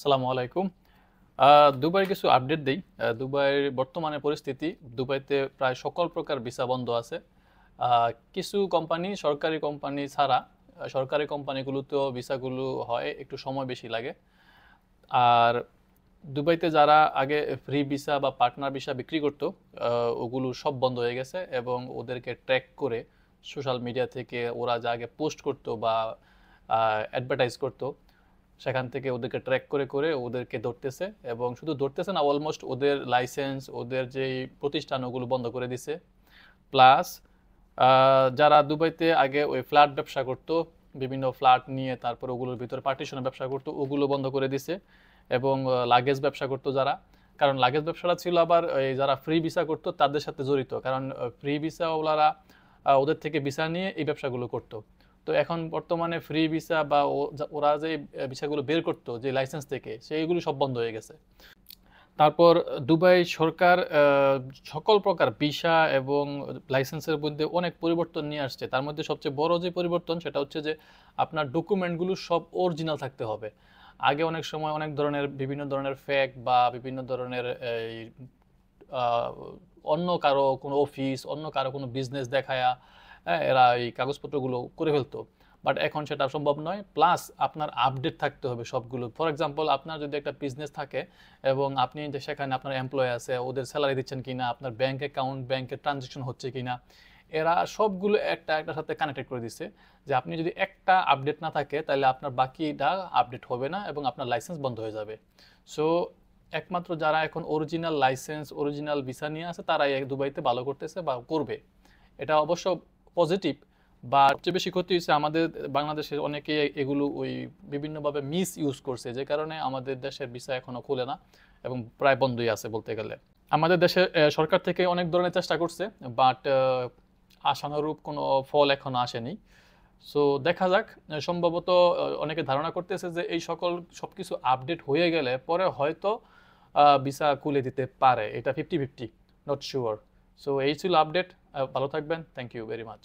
আসসালামু আলাইকুম। দুবাইয়ের কিছু আপডেট দেই। দুবাইয়ের বর্তমানে পরিস্থিতি, দুবাইতে প্রায় সকল প্রকার ভিসা বন্ধ আছে। কিছু কোম্পানি, সরকারি কোম্পানি ছাড়া, সরকারি কোম্পানিগুলোতেও ভিসাগুলো হয় একটু সময় বেশি লাগে। আর দুবাইতে যারা আগে ফ্রি ভিসা বা পার্টনার ভিসা বিক্রি করতো, ওগুলো সব বন্ধ হয়ে গেছে এবং ওদেরকে ট্র্যাক করে সোশ্যাল মিডিয়া থেকে ওরা যা আগে পোস্ট করতো বা অ্যাডভার্টাইজ করতো, সেখান থেকে ওদেরকে ট্র্যাক করে করে ওদেরকে ধরতেছে এবং শুধু ধরতেছে না, অলমোস্ট ওদের লাইসেন্স, ওদের যেই প্রতিষ্ঠান, ওগুলো বন্ধ করে দিছে। প্লাস যারা দুবাইতে আগে ওই ফ্ল্যাট ব্যবসা করতো, বিভিন্ন ফ্ল্যাট নিয়ে তারপর ওগুলোর ভিতরে পার্টিশনের ব্যবসা করতো, ওগুলো বন্ধ করে দিছে। এবং লাগেজ ব্যবসা করতো যারা, কারণ লাগেজ ব্যবসাটা ছিল আবার এই যারা ফ্রি ভিসা করতো তাদের সাথে জড়িত, কারণ ফ্রি ভিসা ওনারা ওদের থেকে ভিসা নিয়ে এই ব্যবসাগুলো করতো। তো এখন বর্তমানে ফ্রি ভিসা বা ওরা যে ভিসাগুলো বের করতো যে লাইসেন্স থেকে, সেইগুলো সব বন্ধ হয়ে গেছে। তারপর দুবাই সরকার সকল প্রকার ভিসা এবং লাইসেন্সের মধ্যে অনেক পরিবর্তন নিয়ে আসছে। তার মধ্যে সবচেয়ে বড় যে পরিবর্তন সেটা হচ্ছে যে আপনার ডকুমেন্টগুলো সব অরিজিনাল থাকতে হবে। আগে অনেক সময় অনেক ধরনের বিভিন্ন ধরনের ফেক বা বিভিন্ন ধরনের এই আহ, অন্য কারো কোনো অফিস, অন্য কারো কোনো বিজনেস দেখায়া এরা এই কাগজপত্রগুলো করে ফেলতো। বাট এখন সেটা সম্ভব নয়। প্লাস আপনার আপডেট থাকতে হবে সবগুলো। ফর এক্সাম্পল, আপনার যদি একটা বিজনেস থাকে এবং আপনি যে সেখানে আপনার এমপ্লয় আছে, ওদের স্যালারি দিচ্ছেন কিনা, আপনার ব্যাংক অ্যাকাউন্ট, ব্যাংকের ট্রানজেকশন হচ্ছে কিনা, এরা সবগুলো একটা একটার সাথে কানেক্টেড করে দিচ্ছে। যে আপনি যদি একটা আপডেট না থাকে তাহলে আপনার বাকিটা আপডেট হবে না এবং আপনার লাইসেন্স বন্ধ হয়ে যাবে। সো একমাত্র যারা এখন অরিজিনাল লাইসেন্স, অরিজিনাল ভিসা নিয়ে আছে, তারাই দুবাইতে ভালো করতেছে বা করবে। এটা অবশ্য পজিটিভ। বা সবচেয়ে বেশি ক্ষতি হয়েছে আমাদের বাংলাদেশের অনেকে এগুলো ওই বিভিন্নভাবে মিস ইউজ করছে, যে কারণে আমাদের দেশের ভিসা এখনো খুলে না এবং প্রায় বন্ধই আছে বলতে গেলে। আমাদের দেশে সরকার থেকে অনেক ধরনের চেষ্টা করছে, বাট আশানুরূপ কোনো ফল এখনো আসেনি। সো দেখা যাক। সম্ভবত অনেকে ধারণা করতেছে যে এই সবকিছু আপডেট হয়ে গেলে পরে হয়তো ভিসা খুলে দিতে পারে। এটা 50-50, নট শিওর। সো এই ছিল আপডেট। ভালো থাকবেন। Thank you very much.